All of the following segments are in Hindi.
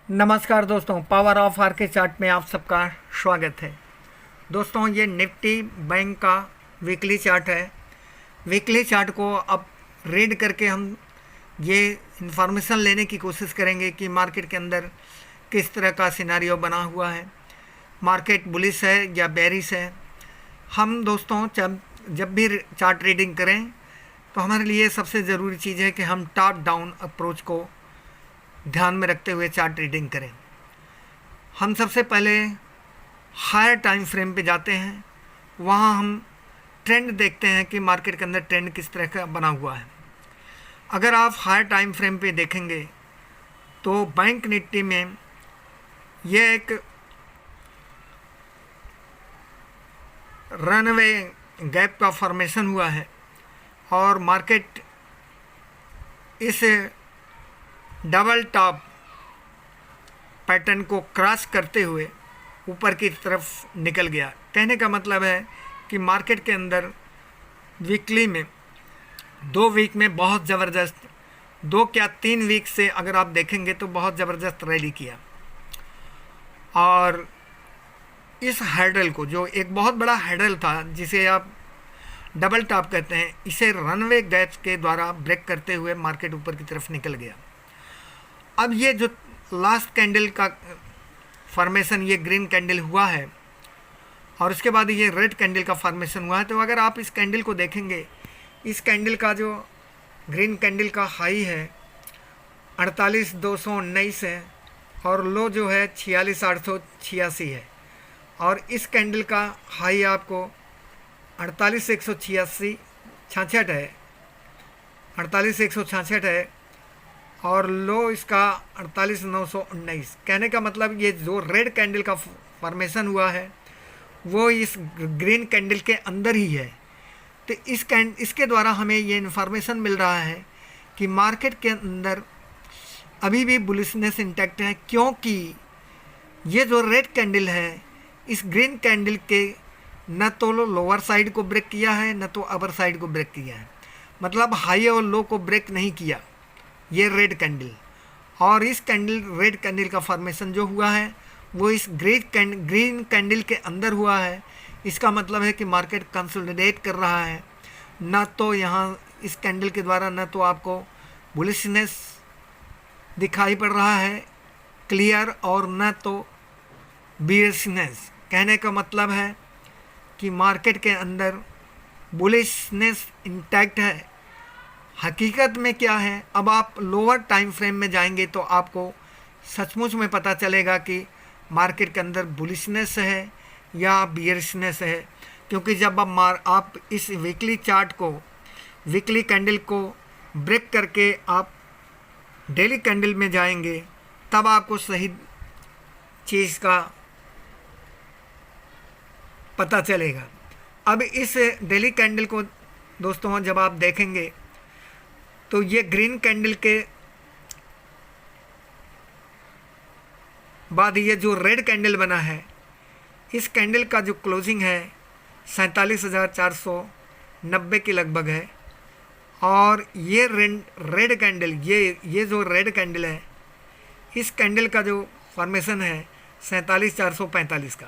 नमस्कार दोस्तों, पावर ऑफ आर के चार्ट में आप सबका स्वागत है। दोस्तों, ये निफ्टी बैंक का वीकली चार्ट है। वीकली चार्ट को अब रीड करके हम ये इन्फॉर्मेशन लेने की कोशिश करेंगे कि मार्केट के अंदर किस तरह का सिनारियो बना हुआ है, मार्केट बुलिश है या बेरिश है। हम दोस्तों जब भी चार्ट रीडिंग करें तो हमारे लिए सबसे ज़रूरी चीज़ है कि हम टॉप डाउन अप्रोच को ध्यान में रखते हुए चार्ट रीडिंग करें। हम सबसे पहले हायर टाइम फ्रेम पे जाते हैं, वहाँ हम ट्रेंड देखते हैं कि मार्केट के अंदर ट्रेंड किस तरह का बना हुआ है। अगर आप हायर टाइम फ्रेम पे देखेंगे तो बैंक निफ्टी में यह एक रनवे गैप का फॉर्मेशन हुआ है और मार्केट इस डबल टॉप पैटर्न को क्रॉस करते हुए ऊपर की तरफ निकल गया। कहने का मतलब है कि मार्केट के अंदर वीकली में 2 वीक में बहुत ज़बरदस्त, 2 क्या 3 वीक से अगर आप देखेंगे तो बहुत ज़बरदस्त रैली किया। और इस हैडल को, जो एक बहुत बड़ा हैडल था जिसे आप डबल टॉप कहते हैं, इसे रनवे गैप्स के द्वारा ब्रेक करते हुए मार्केट ऊपर की तरफ निकल गया। अब ये जो लास्ट कैंडल का फॉर्मेशन, ये ग्रीन कैंडल हुआ है और उसके बाद ये रेड कैंडल का फॉर्मेशन हुआ है। तो अगर आप इस कैंडल को देखेंगे, इस कैंडल का जो ग्रीन कैंडल का हाई है 48,219 है और लो जो है 46,886 है, और इस कैंडल का हाई आपको 48,166 है, 48,166 है और लो इसका 48,919। कहने का मतलब ये जो रेड कैंडल का फॉर्मेशन हुआ है वो इस ग्रीन कैंडल के अंदर ही है। तो इसके द्वारा हमें ये इन्फॉर्मेशन मिल रहा है कि मार्केट के अंदर अभी भी बुलिशनेस इंटैक्ट है, क्योंकि ये जो रेड कैंडल है इस ग्रीन कैंडल के न तो लोअर साइड को ब्रेक किया है न तो अपर साइड को ब्रेक किया है, मतलब हाई और लो को ब्रेक नहीं किया ये रेड कैंडल। और इस रेड कैंडल का फॉर्मेशन जो हुआ है वो इस ग्रीन कैंडल के अंदर हुआ है। इसका मतलब है कि मार्केट कंसोलिडेट कर रहा है। ना तो यहाँ इस कैंडल के द्वारा न तो आपको बुलिशनेस दिखाई पड़ रहा है क्लियर और न तो बियर्सनेस। कहने का मतलब है कि मार्केट के अंदर बुलिशनेस इंटैक्ट है। हकीकत में क्या है, अब आप लोअर टाइम फ्रेम में जाएंगे तो आपको सचमुच में पता चलेगा कि मार्केट के अंदर बुलिशनेस है या बियरिशनेस है। क्योंकि जब आप इस वीकली चार्ट को, वीकली कैंडल को ब्रेक करके आप डेली कैंडल में जाएंगे तब आपको सही चीज़ का पता चलेगा। अब इस डेली कैंडल को दोस्तों जब आप देखेंगे तो ये ग्रीन कैंडल के बाद ये जो रेड कैंडल बना है, इस कैंडल का जो क्लोजिंग है 47,490 के लगभग है। और ये रेड कैंडल, ये जो रेड कैंडल है, इस कैंडल का जो फॉर्मेशन है 47,445 का।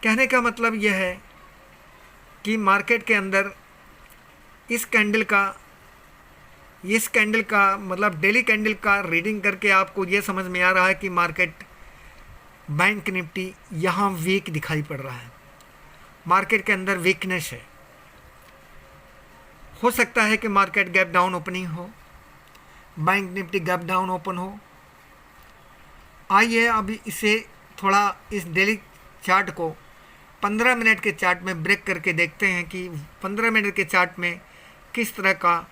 कहने का मतलब यह है कि मार्केट के अंदर इस कैंडल का मतलब डेली कैंडल का रीडिंग करके आपको ये समझ में आ रहा है कि मार्केट बैंक निफ्टी यहाँ वीक दिखाई पड़ रहा है। मार्केट के अंदर वीकनेस है। हो सकता है कि मार्केट गैप डाउन ओपनिंग हो, bank Nifty gap down open हो। आइए अभी इसे थोड़ा इस डेली चार्ट को 15 मिनट के चार्ट में ब्रेक करके देखते हैं कि 15 मिनट के चार्ट में किस तरह का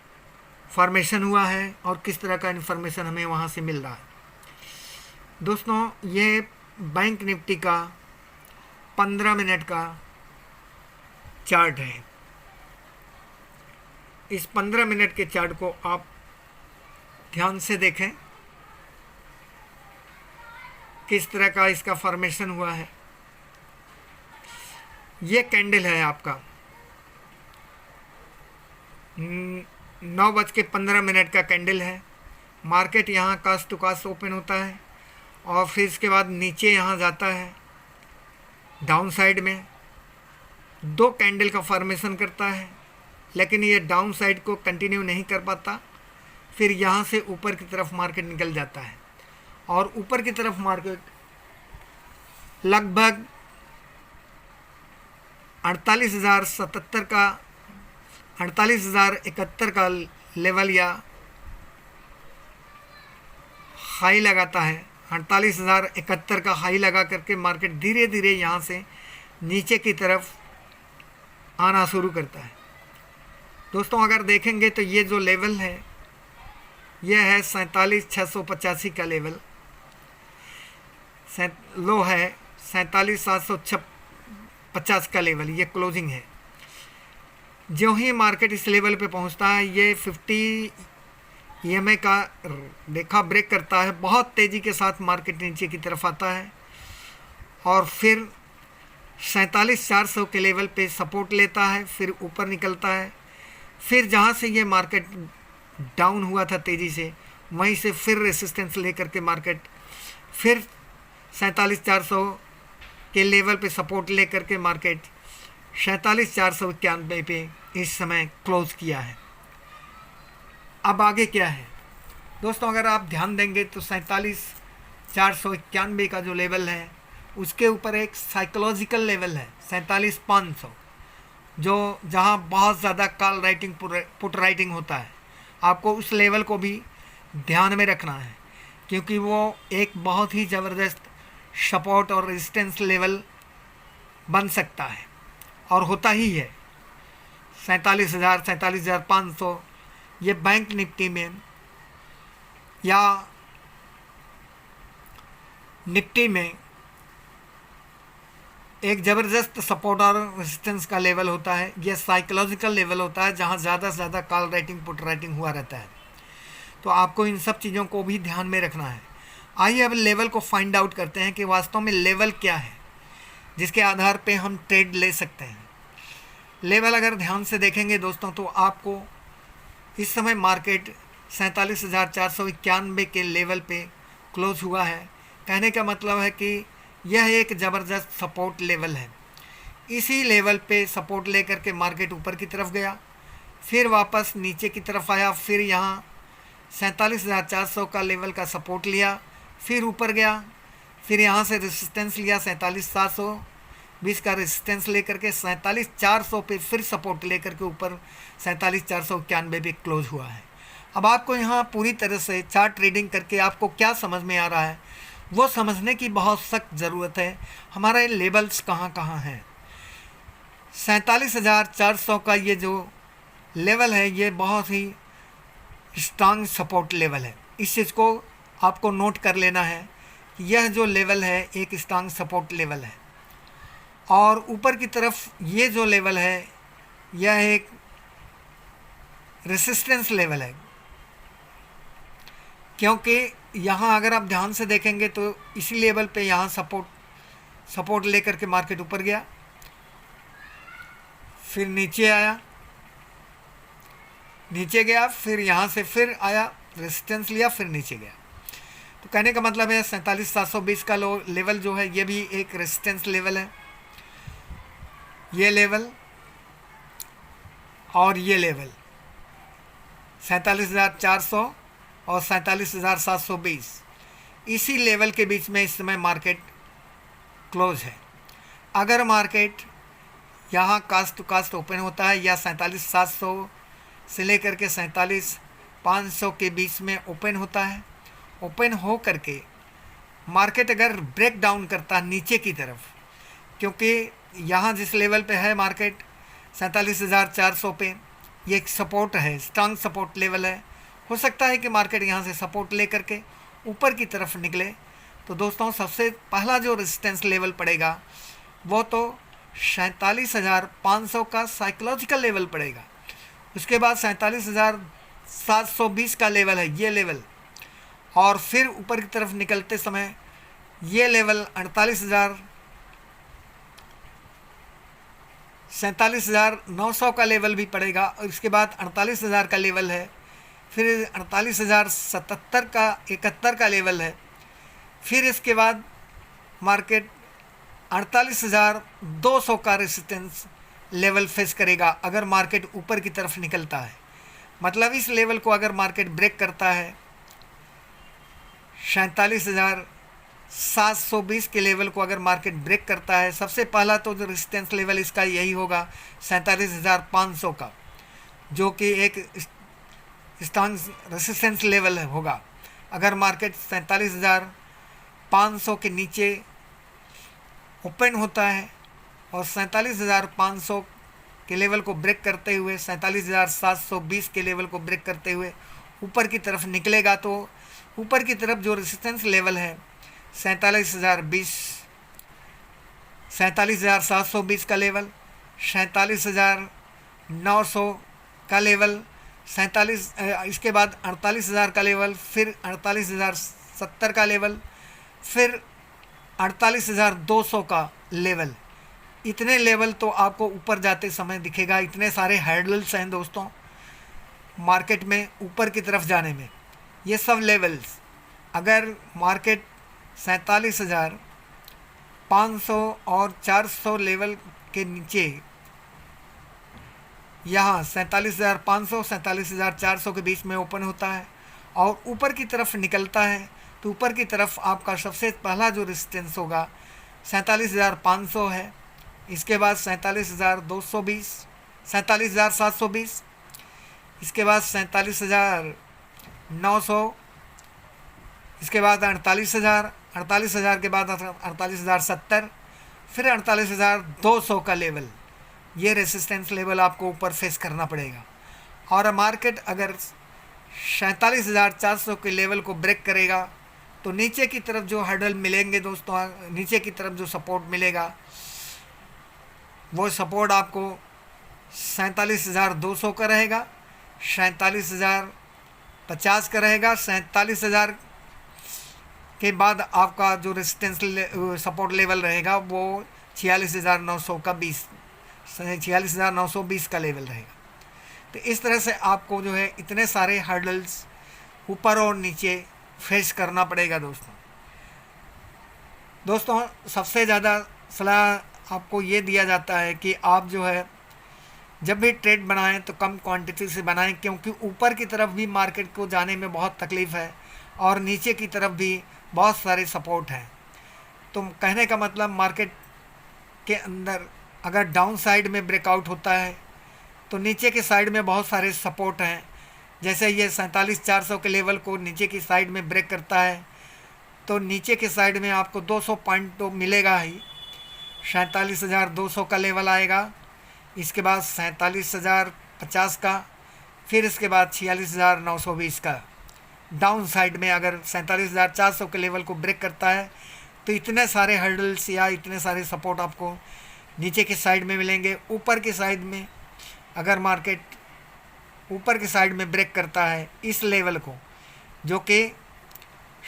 फॉर्मेशन हुआ है और किस तरह का इन्फॉर्मेशन हमें वहाँ से मिल रहा है। दोस्तों, ये बैंक निफ्टी का 15 मिनट का चार्ट है। इस 15 मिनट के चार्ट को आप ध्यान से देखें किस तरह का इसका फॉर्मेशन हुआ है। ये कैंडल है आपका 9:15 का कैंडल है। मार्केट यहाँ कास्ट टू कास्ट ओपन होता है और फिर इसके बाद नीचे यहाँ जाता है, डाउन साइड में 2 कैंडल का फॉर्मेशन करता है, लेकिन ये डाउन साइड को कंटिन्यू नहीं कर पाता। फिर यहाँ से ऊपर की तरफ मार्केट निकल जाता है और ऊपर की तरफ मार्केट लगभग 48,077 का 48,071 का लेवल या हाई लगाता है। 48,071 का हाई लगा करके मार्केट धीरे धीरे यहाँ से नीचे की तरफ आना शुरू करता है। दोस्तों अगर देखेंगे तो ये जो लेवल है ये है 47,685 का लेवल, लो है 47,750 का लेवल, ये क्लोजिंग है। जो ही मार्केट इस लेवल पे पहुंचता है ये 50 EMA का रेखा ब्रेक करता है, बहुत तेज़ी के साथ मार्केट नीचे की तरफ आता है और फिर 47,400 के लेवल पे सपोर्ट लेता है, फिर ऊपर निकलता है। फिर जहाँ से ये मार्केट डाउन हुआ था तेज़ी से, वहीं से फिर रेसिस्टेंस लेकर के मार्केट फिर 47,400 के लेवल पे सपोर्ट लेकर के मार्केट 47,491 पे इस समय क्लोज किया है। अब आगे क्या है दोस्तों, अगर आप ध्यान देंगे तो 47,491 का जो लेवल है उसके ऊपर एक साइकोलॉजिकल लेवल है 47,500, जो जहां बहुत ज़्यादा कॉल राइटिंग पुट राइटिंग होता है। आपको उस लेवल को भी ध्यान में रखना है क्योंकि वो एक बहुत ही ज़बरदस्त सपोर्ट और रेजिस्टेंस लेवल बन सकता है और होता ही है। 47,000 47,500 ये बैंक निफ्टी में या निफ्टी में एक ज़बरदस्त सपोर्ट और रेजिस्टेंस का लेवल होता है। ये साइकोलॉजिकल लेवल होता है जहाँ ज़्यादा से ज़्यादा कॉल राइटिंग पुट राइटिंग हुआ रहता है। तो आपको इन सब चीज़ों को भी ध्यान में रखना है। आइए अब लेवल को फाइंड आउट करते हैं कि वास्तव में लेवल क्या है जिसके आधार पे हम ट्रेड ले सकते हैं। लेवल अगर ध्यान से देखेंगे दोस्तों तो आपको इस समय मार्केट 47,491 के लेवल पे क्लोज हुआ है। कहने का मतलब है कि यह एक ज़बरदस्त सपोर्ट लेवल है। इसी लेवल पे सपोर्ट लेकर के मार्केट ऊपर की तरफ गया, फिर वापस नीचे की तरफ आया, फिर यहाँ 47,400 का लेवल का सपोर्ट लिया, फिर ऊपर गया, फिर यहाँ से रेजिस्टेंस लिया 47,720 का रेजिस्टेंस लेकर के 47,400 पे फिर सपोर्ट लेकर के ऊपर 47,491 पे क्लोज हुआ है। अब आपको यहाँ पूरी तरह से चार्ट ट्रेडिंग करके आपको क्या समझ में आ रहा है वो समझने की बहुत सख्त ज़रूरत है। हमारे लेवल्स कहाँ कहाँ हैं। 47,400 का ये जो लेवल है ये बहुत ही स्ट्रांग सपोर्ट लेवल है। इस चीज़ को आपको नोट कर लेना है कि यह जो लेवल है एक स्ट्रांग सपोर्ट लेवल है और ऊपर की तरफ ये जो लेवल है यह एक रेसिस्टेंस लेवल है, क्योंकि यहाँ अगर आप ध्यान से देखेंगे तो इसी लेवल पे यहाँ सपोर्ट लेकर के मार्केट ऊपर गया, फिर नीचे आया, नीचे गया, फिर यहाँ से फिर आया, रेजिस्टेंस लिया, फिर नीचे गया। तो कहने का मतलब है 47,720 का लेवल जो है ये भी एक रेजिस्टेंस लेवल है। ये लेवल और ये लेवल 47,400 और 47,720 इसी लेवल के बीच में इस समय मार्केट क्लोज है। अगर मार्केट यहाँ कास्ट टू कास्ट ओपन होता है या 47,700 से लेकर के 47,500 के बीच में ओपन होता है, ओपन हो करके मार्केट अगर ब्रेक डाउन करता है नीचे की तरफ, क्योंकि यहाँ जिस लेवल पे है मार्केट 47,400 पे ये एक सपोर्ट है, स्ट्रांग सपोर्ट लेवल है। हो सकता है कि मार्केट यहाँ से सपोर्ट ले करके ऊपर की तरफ निकले। तो दोस्तों सबसे पहला जो रेजिस्टेंस लेवल पड़ेगा वो तो 47,500 का साइकोलॉजिकल लेवल पड़ेगा। उसके बाद 47,720 का लेवल है ये लेवल, और फिर ऊपर की तरफ निकलते समय ये लेवल 47,900 का लेवल भी पड़ेगा। और इसके बाद 48,000 का लेवल है, फिर 48,077 का 71 का लेवल है, फिर इसके बाद मार्केट 48,200 का रेजिस्टेंस लेवल फेस करेगा अगर मार्केट ऊपर की तरफ निकलता है। मतलब इस लेवल को अगर मार्केट ब्रेक करता है 47,720 के लेवल को अगर मार्केट ब्रेक करता है, सबसे पहला तो जो रेजिस्टेंस लेवल इसका यही होगा 47,500 का, जो कि एक स्ट्रांग रेजिस्टेंस लेवल होगा। अगर मार्केट 47,500 के नीचे ओपन होता है और 47,500 के लेवल को ब्रेक करते हुए 47,720 के लेवल को ब्रेक करते हुए ऊपर की तरफ निकलेगा, तो ऊपर की तरफ जो रेजिस्टेंस लेवल है 47,720 का लेवल, 47,900 का लेवल, इसके बाद 48,000 का लेवल, फिर 48,070 का लेवल, फिर 48,200 का लेवल। इतने लेवल तो आपको ऊपर जाते समय दिखेगा। इतने सारे हैंडल्स हैं दोस्तों मार्केट में ऊपर की तरफ जाने में। ये सब लेवल्स अगर मार्केट 47,500 और 400 लेवल के नीचे, यहाँ 47,500 47,400 के बीच में ओपन होता है और ऊपर की तरफ निकलता है, तो ऊपर की तरफ आपका सबसे पहला जो रेजिस्टेंस होगा 47,500 है। इसके बाद 47,220, 47,720, इसके बाद 47,900, इसके बाद 48,000, 48,000 के बाद 48,070, फिर 48,200 का लेवल। ये रेजिस्टेंस लेवल आपको ऊपर फेस करना पड़ेगा। और मार्केट अगर 47,400 के लेवल को ब्रेक करेगा तो नीचे की तरफ जो हर्डल मिलेंगे दोस्तों, नीचे की तरफ जो सपोर्ट मिलेगा वो सपोर्ट आपको 47,200 का रहेगा, 47,050 का रहेगा। 47,000 के बाद आपका जो रेजिस्टेंस सपोर्ट लेवल रहेगा वो 46,920 का लेवल रहेगा। तो इस तरह से आपको जो है इतने सारे हर्डल्स ऊपर और नीचे फेस करना पड़ेगा दोस्तों। सबसे ज़्यादा सलाह आपको ये दिया जाता है कि आप जो है जब भी ट्रेड बनाएं तो कम क्वांटिटी से बनाएं, क्योंकि ऊपर की तरफ भी मार्केट को जाने में बहुत तकलीफ़ है और नीचे की तरफ भी बहुत सारे सपोर्ट हैं। तो कहने का मतलब मार्केट के अंदर अगर डाउन साइड में ब्रेकआउट होता है तो नीचे के साइड में बहुत सारे सपोर्ट हैं। जैसे ये 47,400 के लेवल को नीचे की साइड में ब्रेक करता है तो नीचे के साइड में आपको 200 पॉइंट तो मिलेगा ही। 47,200 का लेवल आएगा, इसके बाद 47,050 का, फिर इसके बाद 46,920 का। डाउन साइड में अगर 47,400 के लेवल को ब्रेक करता है तो इतने सारे हर्डल्स या इतने सारे सपोर्ट आपको नीचे के साइड में मिलेंगे। ऊपर के साइड में अगर मार्केट ऊपर के साइड में ब्रेक करता है इस लेवल को, जो कि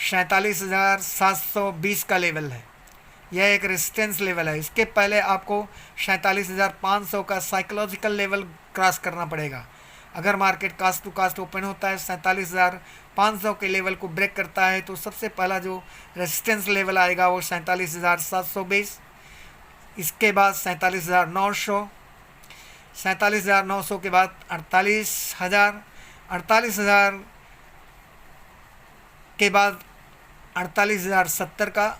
47,720 का लेवल है, यह एक रेजिस्टेंस लेवल है। इसके पहले आपको 47,500 का साइकोलॉजिकल लेवल क्रॉस करना पड़ेगा। अगर market cost to cost open होता है 47,500 के लेवल को ब्रेक करता है तो सबसे पहला जो रेजिस्टेंस लेवल आएगा वो 47,720, इसके बाद 47,900, 47,900 के बाद 48,000, 48,000 के बाद 48,070 का,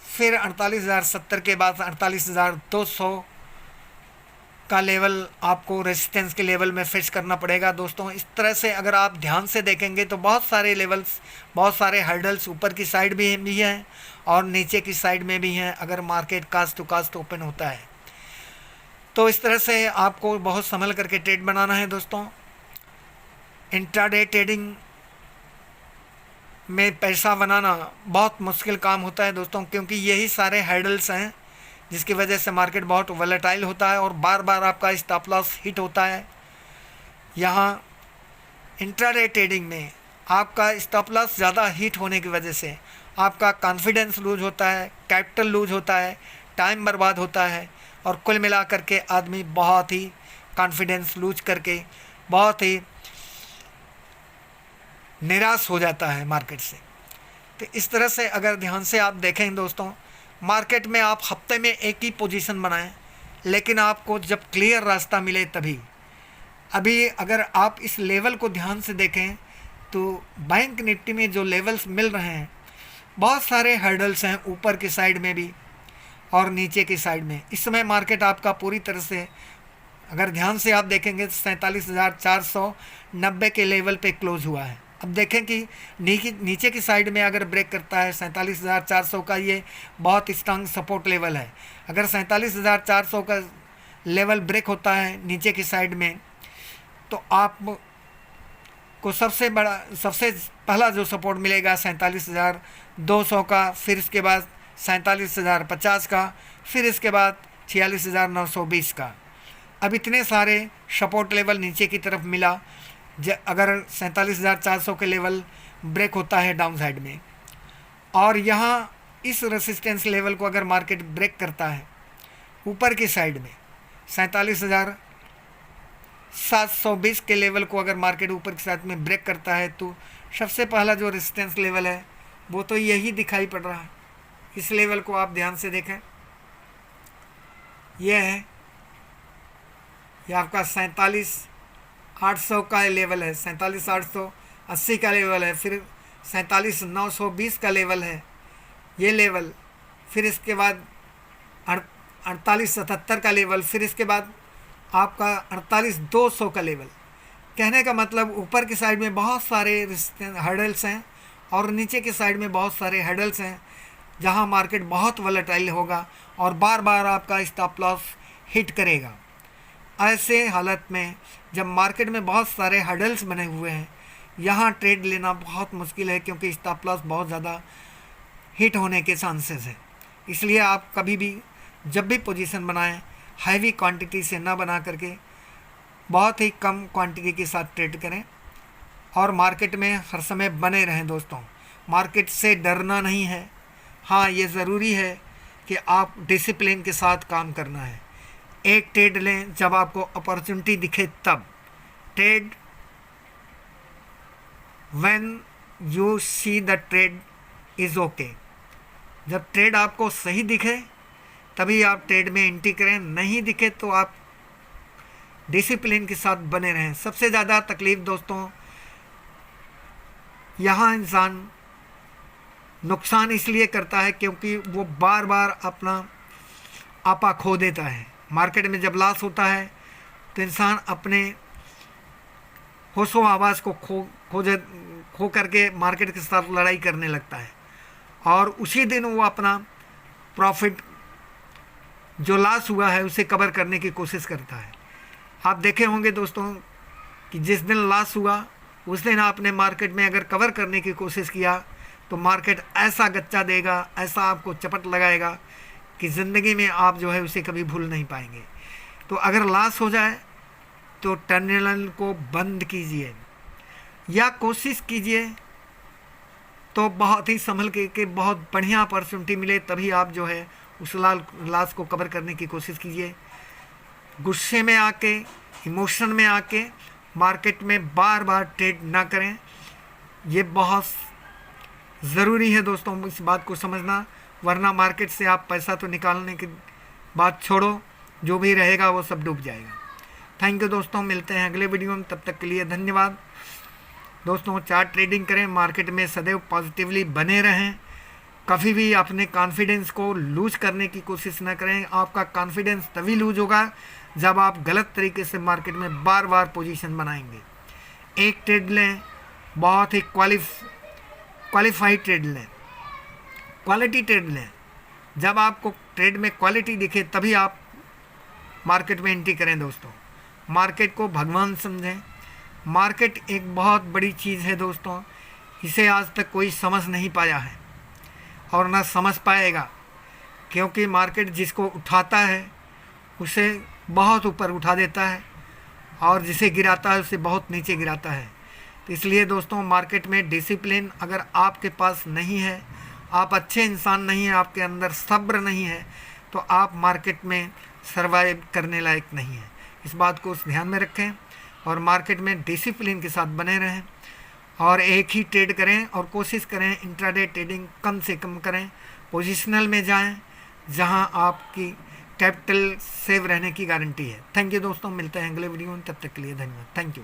फिर 48,070 के बाद 48,200 का लेवल आपको रेजिस्टेंस के लेवल में फेस करना पड़ेगा दोस्तों। इस तरह से अगर आप ध्यान से देखेंगे तो बहुत सारे लेवल्स, बहुत सारे हर्डल्स ऊपर की साइड भी हैं और नीचे की साइड में भी हैं अगर market cost to cost open होता है। तो इस तरह से आपको बहुत संभल करके ट्रेड बनाना है दोस्तों। इंट्राडे ट्रेडिंग में पैसा बनाना बहुत मुश्किल काम होता है दोस्तों, क्योंकि यही सारे हैडल्स हैं जिसकी वजह से मार्केट बहुत वोलेटाइल होता है और बार बार आपका स्टॉप लॉस हिट होता है। यहाँ इंट्राडे ट्रेडिंग में आपका स्टॉप लॉस ज़्यादा हिट होने की वजह से आपका कॉन्फिडेंस लूज होता है, कैपिटल लूज होता है, टाइम बर्बाद होता है और कुल मिला करके आदमी बहुत ही कॉन्फिडेंस लूज करके बहुत ही निराश हो जाता है मार्केट से। तो इस तरह से अगर ध्यान से आप देखें दोस्तों, मार्केट में आप हफ्ते में एक ही पोजीशन बनाएं, लेकिन आपको जब क्लियर रास्ता मिले तभी। अभी अगर आप इस लेवल को ध्यान से देखें तो बैंक निफ्टी में जो लेवल्स मिल रहे हैं, बहुत सारे हर्डल्स हैं ऊपर की साइड में भी और नीचे की साइड में। इस समय मार्केट आपका पूरी तरह से अगर ध्यान से आप देखेंगे तो 47,490 के लेवल पे क्लोज हुआ है। अब देखें कि नीचे की साइड में अगर ब्रेक करता है 47,400 का, ये बहुत स्ट्रांग सपोर्ट लेवल है। अगर 47,400 का लेवल ब्रेक होता है नीचे की साइड में, तो आप को सबसे पहला जो सपोर्ट मिलेगा 47,200 का, फिर इसके बाद 47,050 का, फिर इसके बाद 46,920 का। अब इतने सारे सपोर्ट लेवल नीचे की तरफ मिला। अगर 47,400 के लेवल ब्रेक होता है डाउन साइड में, और यहाँ इस रेसिस्टेंस लेवल को अगर मार्केट ब्रेक करता है ऊपर की साइड में 47,720 के लेवल को अगर मार्केट ऊपर की साइड में ब्रेक करता है, तो सबसे पहला जो रेसिस्टेंस लेवल है वो तो यही दिखाई पड़ रहा है। इस लेवल को आप ध्यान से देखें, यह है, यह आपका 47,800 का लेवल है, 47,880 का लेवल है, फिर 47,920 का लेवल है ये लेवल, फिर इसके बाद 48,77 का लेवल, फिर इसके बाद आपका 48,200 का लेवल। कहने का मतलब ऊपर की साइड में बहुत सारे हर्डल्स हैं और नीचे की साइड में बहुत सारे हर्डल्स हैं, जहां मार्केट बहुत वोलेटाइल होगा और बार बार आपका स्टॉप लॉस हिट करेगा। ऐसे हालत में जब मार्केट में बहुत सारे हर्डल्स बने हुए हैं, यहाँ ट्रेड लेना बहुत मुश्किल है, क्योंकि स्टॉप लॉस बहुत ज़्यादा हिट होने के चांसेस हैं। इसलिए आप कभी भी जब भी पोजीशन बनाएं, हैवी क्वांटिटी से ना बना करके बहुत ही कम क्वांटिटी के साथ ट्रेड करें और मार्केट में हर समय बने रहें दोस्तों। मार्केट से डरना नहीं है। हाँ, ये ज़रूरी है कि आप डिसिप्लिन के साथ काम करना है। एक ट्रेड लें जब आपको अपॉर्चुनिटी दिखे तब। Trade when you see the trade is okay. जब ट्रेड आपको सही दिखे तभी आप ट्रेड में एंट्री करें, नहीं दिखे तो आप डिसिप्लिन के साथ बने रहें। सबसे ज़्यादा तकलीफ़ दोस्तों यहाँ इंसान नुकसान इसलिए करता है क्योंकि वो बार बार अपना आपा खो देता है। मार्केट में जब लॉस होता है तो इंसान अपने होशो आवाज़ को खो करके मार्केट के साथ लड़ाई करने लगता है और उसी दिन वो अपना प्रॉफिट जो लॉस हुआ है उसे कवर करने की कोशिश करता है। आप देखे होंगे दोस्तों कि जिस दिन लॉस हुआ उस दिन आपने मार्केट में अगर कवर करने की कोशिश किया तो मार्केट ऐसा गच्चा देगा, ऐसा आपको चपट लगाएगा कि ज़िंदगी में आप जो है उसे कभी भूल नहीं पाएंगे। तो अगर लॉस हो जाए तो टर्मिनल को बंद कीजिए या कोशिश कीजिए तो बहुत ही संभल के बहुत बढ़िया अपॉर्चुनिटी मिले तभी आप जो है उस लॉस को कवर करने की कोशिश कीजिए। गुस्से में आके, इमोशन में आके मार्केट में बार बार ट्रेड ना करें। ये बहुत ज़रूरी है दोस्तों इस बात को समझना, वरना मार्केट से आप पैसा तो निकालने की बात छोड़ो, जो भी रहेगा वो सब डूब जाएगा। थैंक यू दोस्तों, मिलते हैं अगले वीडियो में, तब तक के लिए धन्यवाद। दोस्तों चार्ट ट्रेडिंग करें, मार्केट में सदैव पॉजिटिवली बने रहें, कभी भी अपने कॉन्फिडेंस को लूज करने की कोशिश न करें। आपका कॉन्फिडेंस तभी लूज होगा जब आप गलत तरीके से मार्केट में बार बार पोजीशन बनाएंगे। एक ट्रेड लें, बहुत ही क्वालिफाइड ट्रेड लें, क्वालिटी ट्रेड लें। जब आपको ट्रेड में क्वालिटी दिखे तभी आप मार्केट में एंट्री करें दोस्तों। मार्केट को भगवान समझें। मार्केट एक बहुत बड़ी चीज़ है दोस्तों, इसे आज तक कोई समझ नहीं पाया है और ना समझ पाएगा, क्योंकि मार्केट जिसको उठाता है उसे बहुत ऊपर उठा देता है और जिसे गिराता है उसे बहुत नीचे गिराता है। तो इसलिए दोस्तों मार्केट में डिसिप्लिन अगर आपके पास नहीं है, आप अच्छे इंसान नहीं हैं, आपके अंदर सब्र नहीं है, तो आप मार्केट में सर्वाइव करने लायक नहीं है। इस बात को ध्यान में रखें और मार्केट में डिसिप्लिन के साथ बने रहें और एक ही ट्रेड करें और कोशिश करें इंट्राडे ट्रेडिंग कम से कम करें। पोजिशनल में जाएं जहां आपकी कैपिटल सेव रहने की गारंटी है। थैंक यू दोस्तों, मिलते हैं अगले वीडियो में, तब तक के लिए धन्यवाद। Thank you.